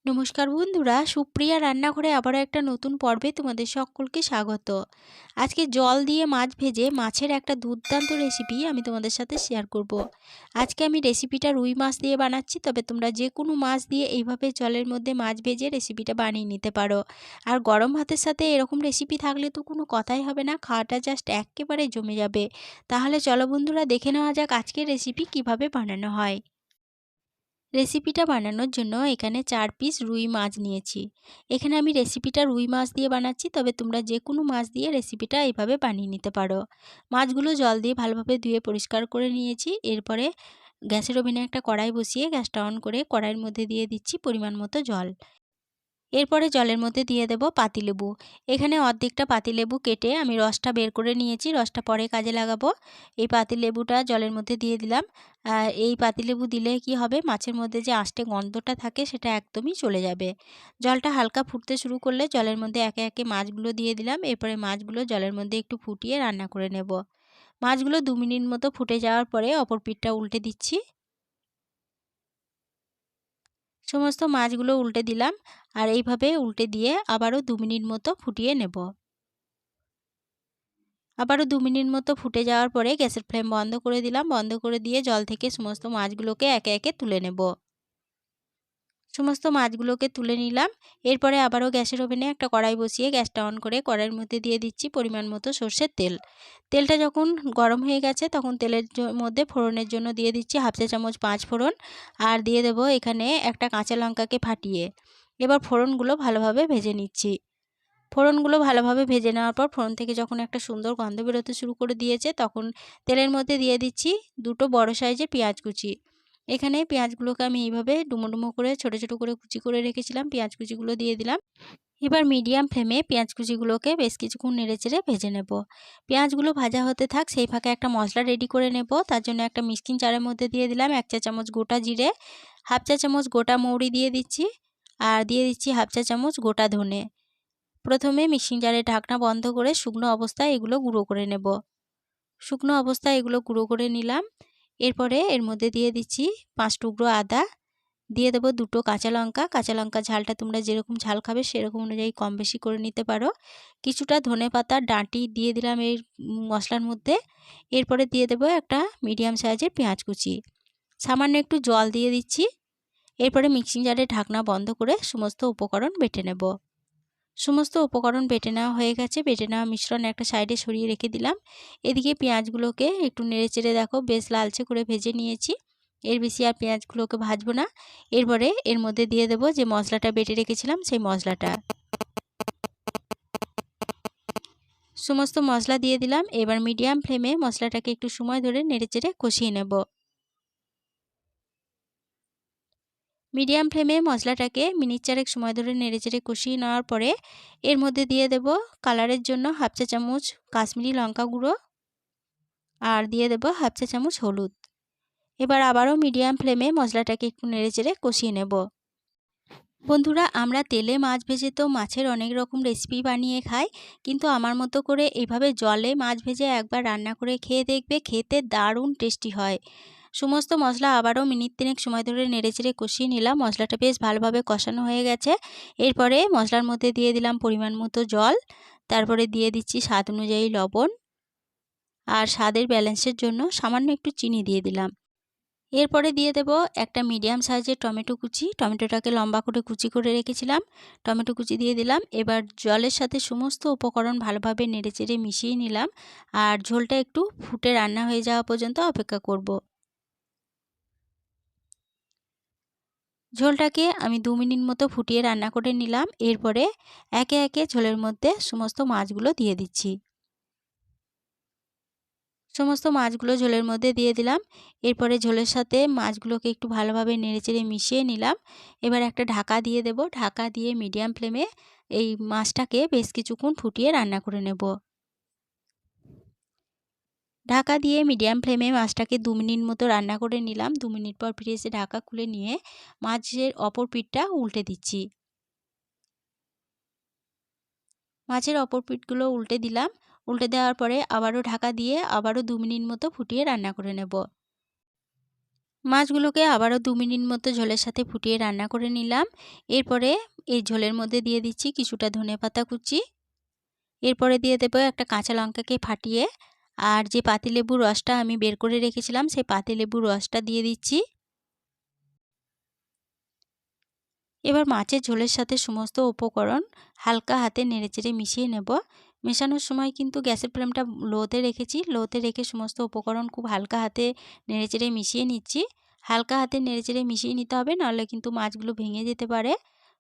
নমস্কার বন্ধুরা, সুপ্রিয়া রান্নাঘরে আবারও একটা নতুন পর্বে তোমাদের সকলকে স্বাগত। আজকে জল দিয়ে মাছ ভেজে মাছের একটা দুর্দান্ত রেসিপি আমি তোমাদের সাথে শেয়ার করব। আজকে আমি রেসিপিটা রুই মাছ দিয়ে বানাচ্ছি, তবে তোমরা যে কোনো মাছ দিয়ে এইভাবে জলের মধ্যে মাছ ভেজে রেসিপিটা বানিয়ে নিতে পারো। আর গরম ভাতের সাথে এরকম রেসিপি থাকলে তো কোনো কথাই হবে না, খাওয়াটা জাস্ট একেবারে জমে যাবে। তাহলে চলো বন্ধুরা, দেখে নেওয়া যাক আজকের রেসিপি কিভাবে বানানো হয়। রেসিপিটা বানানোর জন্য এখানে 4 পিস রুই মাছ নিয়েছি। এখানে আমি রেসিপিটা রুই মাছ দিয়ে বানাচ্ছি, তবে তোমরা যে কোনো মাছ দিয়ে রেসিপিটা এইভাবে বানিয়ে নিতে পারো। মাছগুলো জল দিয়ে ভালোভাবে ধুয়ে পরিষ্কার করে নিয়েছি। এরপরে গ্যাসের ওভেনে একটা কড়াই বসিয়ে গ্যাসটা অন করে কড়াইয়ের মধ্যে দিয়ে দিচ্ছি পরিমাণ মতো জল। এরপরে জলের মধ্যে দিয়ে দেব পাতিলেবু। এখানে অর্ধেকটা পাতিলেবু কেটে আমি রসটা বের করে নিয়েছি, রসটা পরে কাজে লাগাবো। এই পাতিলেবুটা জলের মধ্যে দিয়ে দিলাম। এই পাতিলেবু দিলে কি হবে, মাছের মধ্যে যে আষ্টে গন্ধটা থাকে সেটা একদমই চলে যাবে। জলটা হালকা ফুটতে শুরু করলে জলের মধ্যে একে একে মাছগুলো দিয়ে দিলাম। এরপরে মাছগুলো জলের মধ্যে একটু ফুটিয়ে রান্না করে নেব। মাছগুলো 2 মিনিট মতো ফুটে যাওয়ার পরে অপর পিঠটা উল্টে দিচ্ছি। সমস্ত মাছগুলো উল্টে দিলাম, আর এইভাবে উল্টে দিয়ে আবারও 2 মিনিট মতো ফুটিয়ে নেব। আবারও 2 মিনিট মতো ফুটে যাওয়ার পরে গ্যাসের ফ্লেম বন্ধ করে দিলাম। বন্ধ করে দিয়ে জল থেকে সমস্ত মাছগুলোকে একে একে তুলে নেব। সমস্ত মাছগুলোকে তুলে নিলাম। এরপরে আবারও গ্যাসের ওভেনে একটা কড়াই বসিয়ে গ্যাসটা অন করে কড়াইয়ের মধ্যে দিয়ে দিচ্ছি পরিমাণ মতো সর্ষের তেল। তেলটা যখন গরম হয়ে গেছে তখন তেলের মধ্যে ফোড়নের জন্য দিয়ে দিচ্ছি হাফ চা চামচ 5 ফোড়ন, আর দিয়ে দেবো এখানে একটা কাঁচা লঙ্কাকে ফাটিয়ে। এবার ফোড়নগুলো ভালোভাবে ভেজে নিচ্ছি। ফোড়নগুলো ভালোভাবে ভেজে নেওয়ার পর ফোড়ন থেকে যখন একটা সুন্দর গন্ধ বেরোতে শুরু করে দিয়েছে, তখন তেলের মধ্যে দিয়ে দিচ্ছি 2টো বড় সাইজের পেঁয়াজ কুচি। এখানে পেঁয়াজগুলোকে আমি এইভাবে ডুমো ডুমো করে ছোট ছোট করে কুচি করে রেখেছিলাম, পেঁয়াজ কুচিগুলো দিয়ে দিলাম। এবার মিডিয়াম ফ্লেমে পেঁয়াজ কুচিগুলোকে বেশ কিছুক্ষণ নেড়েচেড়ে ভেজে নেব। পেঁয়াজগুলো ভাজা হতে থাক, সেই ফাঁকে একটা মশলা রেডি করে নেব। তার জন্য একটা মিক্সিং জারের মধ্যে দিয়ে দিলাম 1 চা চামচ গোটা জিরে, হাফ চা চামচ গোটা মৌরি দিয়ে দিচ্ছি, আর দিয়ে দিচ্ছি হাফ চা চামচ গোটা ধনে। প্রথমে মিক্সিং জারের ঢাকনা বন্ধ করে শুকনো অবস্থায় এগুলো গুঁড়ো করে নেব। শুকনো অবস্থায় এগুলো গুঁড়ো করে নিলাম। এরপরে এর মধ্যে দিয়ে দিচ্ছি 5 টুকরো আদা, দিয়ে দেবো 2টো কাঁচা লঙ্কা। কাঁচা লঙ্কার ঝালটা তোমরা যেরকম ঝাল খাবে সেরকম অনুযায়ী কম বেশি করে নিতে পারো। কিছুটা ধনেপাতার ডাঁটি দিয়ে দিলাম এই মশলার মধ্যে। এরপরে দিয়ে দেবো একটা মিডিয়াম সাইজের পেঁয়াজ কুচি। সামান্য একটু জল দিয়ে দিচ্ছি। এরপরে মিক্সিং জারের ঢাকনা বন্ধ করে সমস্ত উপকরণ বেটে নেব। সমস্ত উপকরণ বেটে নেওয়া হয়ে গেছে। বেটে নেওয়া মিশ্রণ একটা সাইডে সরিয়ে রেখে দিলাম। এদিকে পেঁয়াজগুলোকে একটু নেড়েচেড়ে দেখো বেশ লালচে করে ভেজে নিয়েছি। এর বেশি আর পেঁয়াজগুলোকে ভাজবো না। এরপরে এর মধ্যে দিয়ে দেবো যে মশলাটা বেটে রেখেছিলাম সেই মশলাটা। সমস্ত মশলা দিয়ে দিলাম। এবার মিডিয়াম ফ্লেমে মশলাটাকে একটু সময় ধরে নেড়েচেড়ে কষিয়ে নেব। মিডিয়াম ফ্লেমে মশলাটাকে মিনিট 4 সময় ধরে নেড়েচেড়ে কষিয়ে নেওয়ার পরে এর মধ্যে দিয়ে দেব কালারের জন্য হাফ চা চামচ কাশ্মীরি লঙ্কা গুঁড়ো, আর দিয়ে দেব হাফ চা চামচ হলুদ। এবার আবারও মিডিয়াম ফ্লেমে মশলাটাকে একটু নেড়েচেড়ে কষিয়ে নেব। বন্ধুরা, আমরা তেলে মাছ ভেজে তো মাছের অনেক রকম রেসিপি বানিয়ে খাই, কিন্তু আমার মতো করে এইভাবে জলে মাছ ভেজে একবার রান্না করে খেয়ে দেখবে, খেতে দারুণ টেস্টি হয়। সমস্ত মশলা আবারও মিনিট 3 সময় ধরে নেড়েচেড়ে কষিয়ে নিলাম। মশলাটা বেশ ভালোভাবে কষানো হয়ে গেছে। এরপরে মশলার মধ্যে দিয়ে দিলাম পরিমাণ মতো জল, তারপরে দিয়ে দিচ্ছি স্বাদ অনুযায়ী লবণ, আর স্বাদের ব্যালেন্সের জন্য সামান্য একটু চিনি দিয়ে দিলাম। এরপরে দিয়ে দেব একটা মিডিয়াম সাইজের টমেটো কুচি। টমেটোটাকে লম্বা করে কুচি করে রেখেছিলাম, টমেটো কুচি দিয়ে দিলাম। এবার জলের সাথে সমস্ত উপকরণ ভালোভাবে নেড়েচেড়ে মিশিয়ে নিলাম, আর ঝোলটা একটু ফুটে রান্না হয়ে যাওয়া পর্যন্ত অপেক্ষা করব। ঝোলটাকে আমি 2 মিনিট মতো ফুটিয়ে রান্না করে নিলাম। এরপরে একে একে ঝোলের মধ্যে সমস্ত মাছগুলো দিয়ে দিচ্ছি। সমস্ত মাছগুলো ঝোলের মধ্যে দিয়ে দিলাম। এরপরে ঝোলের সাথে মাছগুলোকে একটু ভালোভাবে নেড়েচেড়ে মিশিয়ে নিলাম। এবার একটা ঢাকা দিয়ে দেব। ঢাকা দিয়ে মিডিয়াম ফ্লেমে এই মাছটাকে বেশ কিছুক্ষণ ফুটিয়ে রান্না করে নেব। ঢাকা দিয়ে মিডিয়াম ফ্লেমে মাছটাকে 2 মিনিট মতো রান্না করে নিলাম। 2 মিনিট পর ফিরে এসে ঢাকা খুলে নিয়ে মাছের অপর পিঠটা উল্টে দিচ্ছি। মাছের অপর পিঠগুলো উল্টে দিলাম। উল্টে দেওয়ার পরে আবারও ঢাকা দিয়ে আবারও 2 মিনিট মতো ফুটিয়ে রান্না করে নেব। মাছগুলোকে আবারও 2 মিনিট মতো ঝোলের সাথে ফুটিয়ে রান্না করে নিলাম। এরপরে এই ঝোলের মধ্যে দিয়ে দিচ্ছি কিছুটা ধনেপাতা কুচি। এরপরে দিয়ে দেবো একটা কাঁচা লঙ্কাকে ফাটিয়ে, আর যে পাতিলেবুর রসটা আমি বের করে রেখেছিলাম সেই পাতিলেবুর রসটা দিয়ে দিচ্ছি। এবার মাছের ঝোলের সাথে সমস্ত উপকরণ হালকা হাতে নেড়েচেড়ে মিশিয়ে নেব। মেশানোর সময় কিন্তু গ্যাসের ফ্লেমটা লোতে রেখেছি। লোতে রেখে সমস্ত উপকরণ খুব হালকা হাতে নেড়েচেড়ে মিশিয়ে নিচ্ছি। হালকা হাতে নেড়েচেড়ে মিশিয়ে নিতে হবে, নাহলে কিন্তু মাছগুলো ভেঙে যেতে পারে।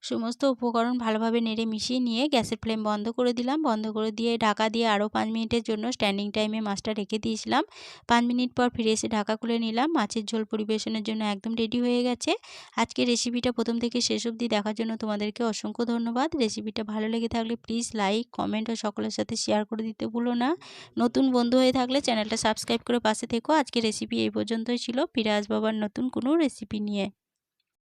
সমস্ত উপকরণ ভালোভাবে নেড়ে মিশিয়ে নিয়ে গ্যাসের ফ্লেম বন্ধ করে দিলাম। বন্ধ করে দিয়ে ঢাকা দিয়ে আরও 5 মিনিটের জন্য স্ট্যান্ডিং টাইমে মাছটা রেখে দিয়েছিলাম। 5 মিনিট পর ফিরে এসে ঢাকা খুলে নিলাম। মাছের ঝোল পরিবেশনের জন্য একদম রেডি হয়ে গেছে। আজকের রেসিপিটা প্রথম থেকে শেষ অবধি দেখার জন্য তোমাদেরকে অসংখ্য ধন্যবাদ। রেসিপিটা ভালো লেগে থাকলে প্লিজ লাইক, কমেন্ট ও সকলের সাথে শেয়ার করে দিতে ভুলো না। নতুন বন্ধু হয়ে থাকলে চ্যানেলটা সাবস্ক্রাইব করে পাশে থেকো। আজকের রেসিপি এই পর্যন্তই ছিল। ফিরে আসবো আবার নতুন কোনো রেসিপি নিয়ে।